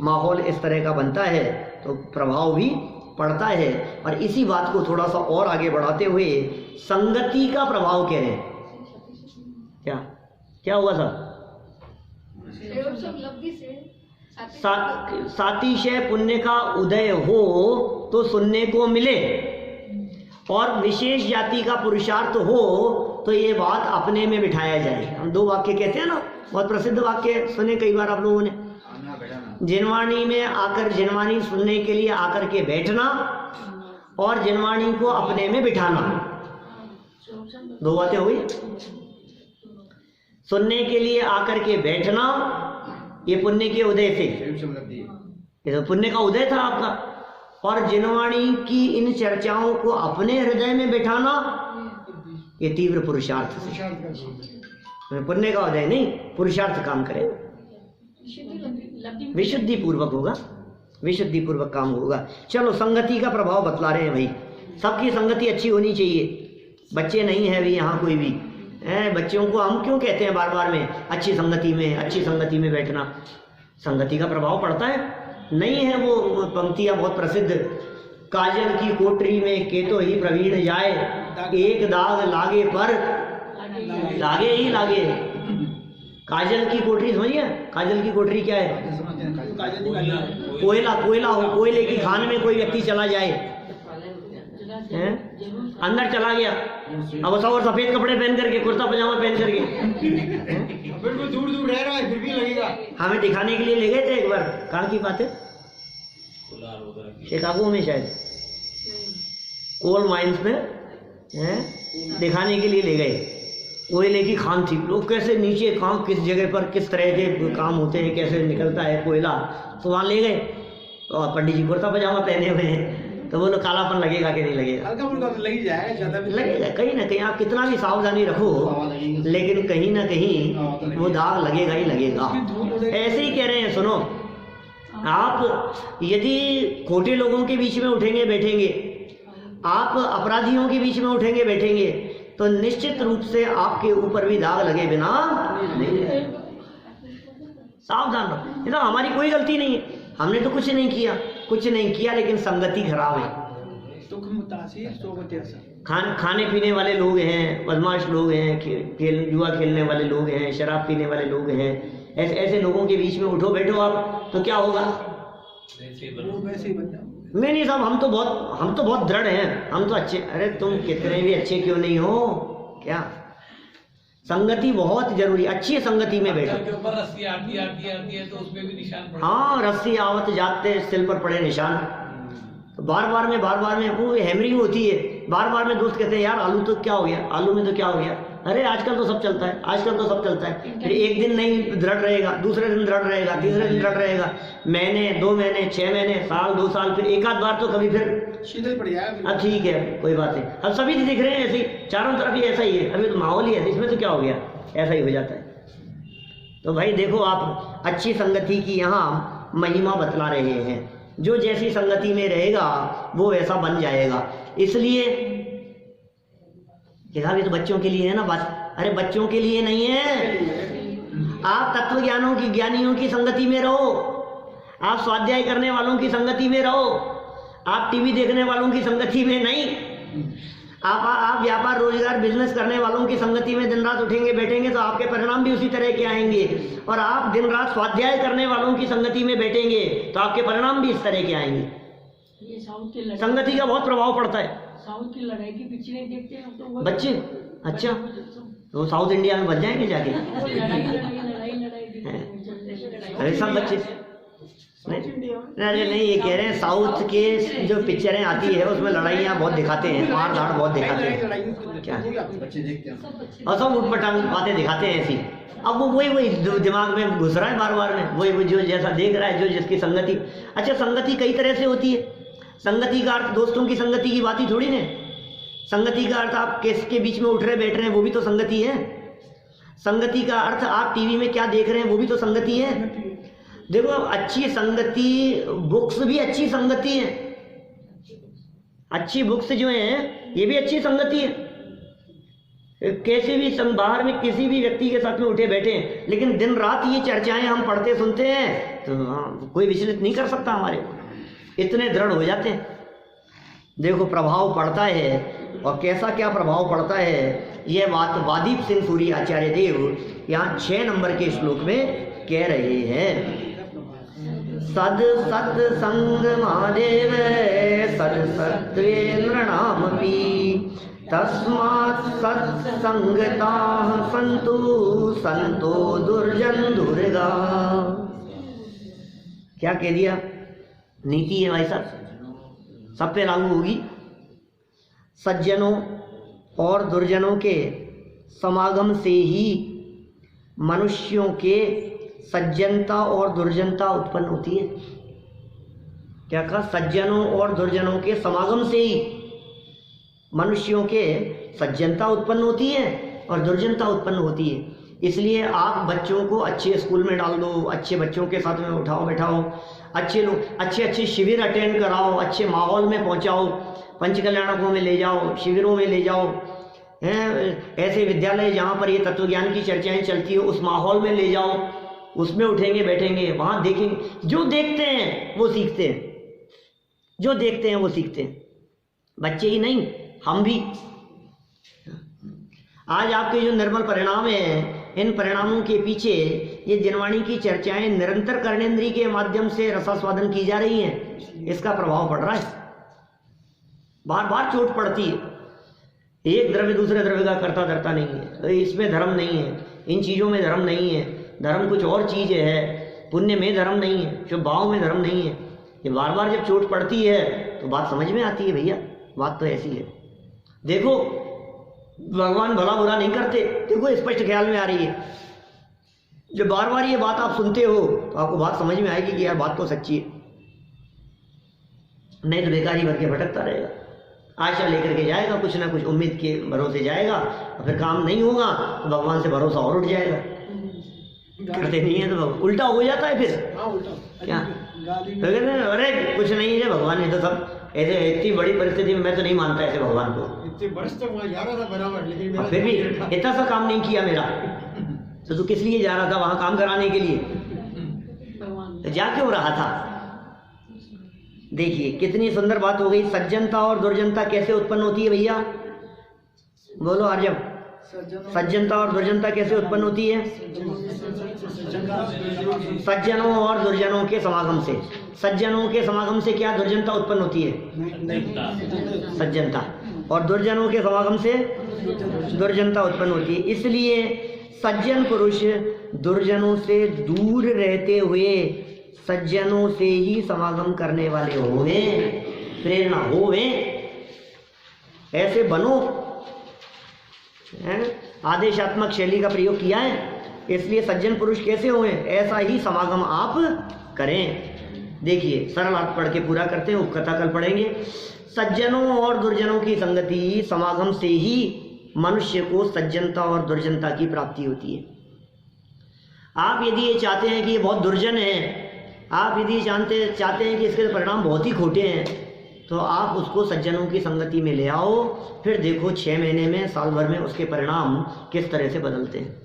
माहौल इस तरह का बनता है तो प्रभाव भी पड़ता है। और इसी बात को थोड़ा सा और आगे बढ़ाते हुए संगति का प्रभाव कह रहे हैं। क्या हुआ सर? सातिशय पुण्य का उदय हो तो सुनने को मिले, और विशेष जाति का पुरुषार्थ हो तो ये बात अपने में बिठाया जाए। हम 2 वाक्य कहते हैं ना, बहुत प्रसिद्ध वाक्य सुने कई बार आप लोगों ने। जिनवाणी में आकर, जिनवाणी सुनने के लिए आकर के बैठना और जिनवाणी को अपने में बिठाना, 2 बातें हो गई। सुनने के लिए आकर के बैठना, ये पुण्य के उदय से, ये तो पुण्य का उदय था आपका। और जिनवाणी की इन चर्चाओं को अपने हृदय में बिठाना, ये तीव्र पुरुषार्थ से। पुण्य का उदय नहीं, पुरुषार्थ काम करे, विशुद्धि पूर्वक होगा, विशुद्धि पूर्वक काम होगा। चलो संगति का प्रभाव बतला रहे हैं भाई। सबकी संगति अच्छी होनी चाहिए। बच्चे नहीं है भी यहाँ कोई भी है, बच्चों को हम क्यों कहते हैं बार बार में अच्छी संगति में बैठना? संगति का प्रभाव पड़ता है। नहीं है वो पंक्तियां बहुत प्रसिद्ध, काजल की कोठरी में केतो ही प्रवीण जाए, एक दाग लागे पर लागे ही लागे। काजल की कोठरी समझिए, काजल की कोठरी क्या है? कोयला हो, कोयले की खान में कोई व्यक्ति चला जाए, अंदर चला गया, अब सब और सफेद कपड़े पहन करके, कुर्ता पजामा पहन करके, बिल्कुल दूर रह रहा है फिर भी लगेगा। हमें दिखाने के लिए ले गए थे एक बार, कहाँ की बात है, शिकागो में शायद, कोल माइंस में दिखाने के लिए ले गए। कोयले की खान थी, लोग कैसे नीचे कहाँ किस जगह पर किस तरह के काम होते हैं, कैसे निकलता है कोयला, तो वहाँ ले गए। और पंडित जी कुर्ता पजामा पहने हुए हैं, तो बोलो कालापन लगेगा कि नहीं लगेगा? हल्का फुल्का तो लग ही जाएगा, ज्यादा भी लगेगा कहीं ना कहीं। आप कितना भी सावधानी रखो लेकिन कहीं ना कहीं वो दाग लगेगा ही लगेगा। ऐसे ही कह रहे हैं, सुनो, आप यदि खोटे लोगों के बीच में उठेंगे बैठेंगे, आप अपराधियों के बीच में उठेंगे बैठेंगे, तो निश्चित रूप से आपके ऊपर भी दाग लगे बिना नहीं रहेगा। सावधान रहो। ये तो हमारी कोई गलती नहीं है, हमने तो कुछ नहीं किया, लेकिन संगति खराब है। खाने पीने वाले लोग हैं, बदमाश लोग हैं, जुआ खेलने वाले लोग हैं, शराब पीने वाले लोग हैं, ऐसे लोगों के बीच में उठो बैठो आप, तो क्या होगा? नहीं साहब, हम तो बहुत दृढ़ हैं, हम तो अच्छे। अरे तुम कितने भी अच्छे क्यों नहीं हो, क्या संगति बहुत जरूरी। अच्छी संगति में बैठो। रस्सी आती है तो उसमें भी निशान पड़े। हाँ, रस्सी आवत जाते सिल पर पड़े निशान। तो बार बार में वो हैमरिंग होती है। बार बार में दोस्त कहते हैं यार आलू तो क्या हो गया, आलू में तो क्या हो गया। अरे आजकल तो सब चलता है, फिर एक दिन नहीं दृढ़ रहेगा, दूसरे दिन दृढ़ रहेगा, तीसरे दिन दृढ़ रहेगा, महीने 2 महीने 6 महीने साल 2 साल, फिर एक आध बार तो कभी फिर शीतल पड़ जाएगा। अब ठीक है, कोई बात नहीं। अब सभी दिख रहे हैं ऐसे ही, चारों तरफ ही ऐसा ही है। अभी तो माहौल ही है, इसमें तो क्या हो गया, ऐसा ही हो जाता है। तो भाई देखो, आप अच्छी संगति की यहाँ महिमा बतला रहे हैं। जो जैसी संगति में रहेगा वो वैसा बन जाएगा। इसलिए ये तो बच्चों के लिए है ना बात। अरे बच्चों के लिए नहीं है। आप तत्व ज्ञानियों की संगति में रहो, आप स्वाध्याय करने वालों की संगति में रहो, आप टीवी देखने वालों की संगति में नहीं। आप व्यापार रोजगार बिजनेस करने वालों की संगति में दिन रात उठेंगे बैठेंगे तो आपके परिणाम भी उसी तरह के आएंगे। और आप दिन रात स्वाध्याय करने वालों की संगति में बैठेंगे तो आपके परिणाम भी इस तरह के आएंगे। संगति का बहुत प्रभाव पड़ता है। साउथ की लड़ाई की पिक्चर देखते हैं तो बच्चे, अच्छा तो साउथ इंडिया में बच जाएंगे जाके। अरे सब बच्चे नहीं, ये कह रहे हैं साउथ के जो पिक्चरें आती है उसमें लड़ाइयाँ बहुत दिखाते हैं, मार धाड़ बहुत दिखाते हैं, क्या बच्चे देखते हैं और सब उठपटांग बातें दिखाते हैं ऐसी। अब वो वही दिमाग में घुस रहा है बार बार में, वही जो जैसा देख रहा है, जो जिसकी संगति। अच्छा, संगति कई तरह से होती है। संगति का अर्थ दोस्तों की संगति की बात ही थोड़ी ना। संगति का अर्थ आप किसके बीच में उठ रहे बैठ रहे हैं वो भी तो संगति है। संगति का अर्थ आप टीवी में क्या देख रहे हैं वो भी तो संगति है। देखो, अच्छी संगति, बुक्स भी अच्छी संगति है। अच्छी बुक्स जो हैं ये भी अच्छी संगति है। कैसे भी बाहर में किसी भी व्यक्ति के साथ में उठे बैठे हैं, लेकिन दिन रात ये चर्चाएं हम पढ़ते सुनते हैं तो कोई विचलित नहीं कर सकता हमारे, इतने दृढ़ हो जाते हैं। देखो प्रभाव पड़ता है, और कैसा क्या प्रभाव पड़ता है यह बात वादीप सिंह सूरी आचार्य देव यहाँ 6 नंबर के श्लोक में कह रहे हैं। सद सत संग महादेव सद सत्वे नृणामपि तस्मात् सत्संगता संतु संतो दुर्जन दुर्गा। क्या कह दिया? नीति है भाई साहब, सब पे लागू होगी। सज्जनों और दुर्जनों के समागम से ही मनुष्यों के सज्जनता और दुर्जनता उत्पन्न होती है। क्या कहा? सज्जनों और दुर्जनों के समागम से ही मनुष्यों के सज्जनता उत्पन्न होती है और दुर्जनता उत्पन्न होती है। इसलिए आप बच्चों को अच्छे स्कूल में डाल दो, अच्छे बच्चों के साथ में उठाओ बैठाओ, अच्छे लोग अच्छे शिविर अटेंड कराओ, अच्छे माहौल में पहुंचाओ, पंचकल्याणकों में ले जाओ, शिविरों में ले जाओ, ऐसे विद्यालय जहाँ पर ये तत्वज्ञान की चर्चाएं चलती हो उस माहौल में ले जाओ, उसमें उठेंगे बैठेंगे, वहाँ देखेंगे। जो देखते हैं वो सीखते हैं, जो देखते हैं वो सीखते हैं। बच्चे ही नहीं, हम भी। आज आपके जो निर्मल परिणाम हैं, इन परिणामों के पीछे ये जिनवाणी की चर्चाएं निरंतर कर्णेंद्रिय के माध्यम से रसास्वादन की जा रही हैं, इसका प्रभाव पड़ रहा है। बार बार चोट पड़ती है। एक द्रव्य दूसरे द्रव्य का करता धरता नहीं है, तो इसमें धर्म नहीं है, इन चीज़ों में धर्म नहीं है। धर्म कुछ और चीज़ है, पुण्य में धर्म नहीं है, शुभ भाव में धर्म नहीं है। ये बार बार जब चोट पड़ती है तो बात समझ में आती है। भैया बात तो ऐसी है। देखो भगवान भला बुरा नहीं करते, देखो स्पष्ट ख्याल में आ रही है। जब बार बार ये बात आप सुनते हो तो आपको बात समझ में आएगी कि यार बात तो सच्ची है। नहीं तो बेकारी भर के भटकता रहेगा। आशा लेकर के जाएगा, कुछ ना कुछ उम्मीद के भरोसे जाएगा, और फिर काम नहीं होगा तो भगवान से भरोसा और उठ जाएगा। करते नहीं है तो उल्टा हो जाता है फिर। हाँ उल्टा क्या गाली तो कहते हैं अरे कुछ नहीं है भगवान ने तो सब ऐसे, इतनी बड़ी परिस्थिति में मैं तो नहीं मानता ऐसे भगवान को। इतने वर्ष तक वहाँ जा रहा था बराबर, लेकिन और मेरा फिर भी इतना सा काम नहीं किया मेरा, तो तू किस लिए जा रहा था वहां काम कराने के लिए? भगवान तो जा क्यों रहा था? देखिए कितनी सुंदर बात हो गई। सज्जनता और दुर्जनता कैसे उत्पन्न होती है भैया? बोलो आर्यम। सज्जनता और दुर्जनता कैसे उत्पन्न होती है? सज्जनों और दुर्जनों के समागम से। सज्जनों के समागम से क्या दुर्जनता उत्पन्न होती है? सज्जनता। और दुर्जनों के समागम से दुर्जनता उत्पन्न होती है। इसलिए सज्जन पुरुष दुर्जनों से दूर रहते हुए सज्जनों से ही समागम करने वाले होवे, प्रेरणा होवे, ऐसे बनो। आदेशात्मक शैली का प्रयोग किया है, इसलिए सज्जन पुरुष कैसे हुए ऐसा ही समागम आप करें। देखिए सरल अर्थ पढ़ के पूरा करते हैं, उपकथा कल पढ़ेंगे। सज्जनों और दुर्जनों की संगति समागम से ही मनुष्य को सज्जनता और दुर्जनता की प्राप्ति होती है। आप यदि ये चाहते हैं कि ये बहुत दुर्जन है, आप यदि चाहते हैं कि इसके परिणाम बहुत ही खोटे हैं, तो आप उसको सज्जनों की संगति में ले आओ, फिर देखो 6 महीने में, साल भर में उसके परिणाम किस तरह से बदलते हैं।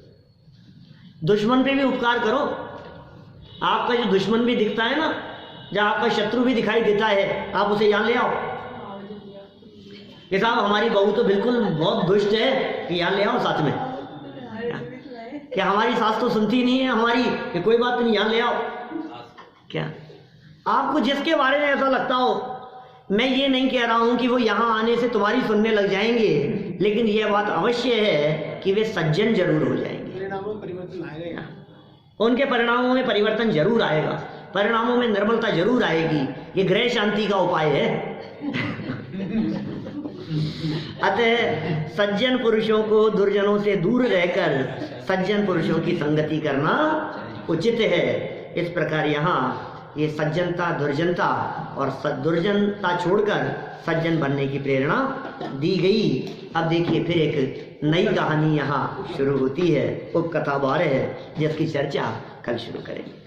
दुश्मन पे भी उपकार करो। आपका जो दुश्मन भी दिखता है ना, जब आपका शत्रु भी दिखाई देता है, आप उसे यहाँ ले आओ कि साहब हमारी बहू तो बिल्कुल बहुत दुष्ट है, कि यहाँ ले आओ साथ में। क्या हमारी सास तो सुनती नहीं है हमारी, कि कोई बात नहीं यहाँ ले आओ। क्या आपको जिसके बारे में ऐसा लगता हो, मैं ये नहीं कह रहा हूं कि वो यहाँ आने से तुम्हारी सुनने लग जाएंगे, लेकिन यह बात अवश्य है कि वे सज्जन जरूर हो जाएंगे। परिणामों में परिवर्तन आएगा, उनके परिणामों में परिवर्तन जरूर आएगा, परिणामों में निर्मलता जरूर आएगी। ये गृह शांति का उपाय है। अतः सज्जन पुरुषों को दुर्जनों से दूर रहकर सज्जन पुरुषों की संगति करना उचित है। इस प्रकार यहाँ ये सज्जनता दुर्जनता और दुर्जनता छोड़कर सज्जन बनने की प्रेरणा दी गई। अब देखिए फिर एक नई कहानी यहाँ शुरू होती है, उपकथा 12 है, जिसकी चर्चा कल शुरू करेंगे।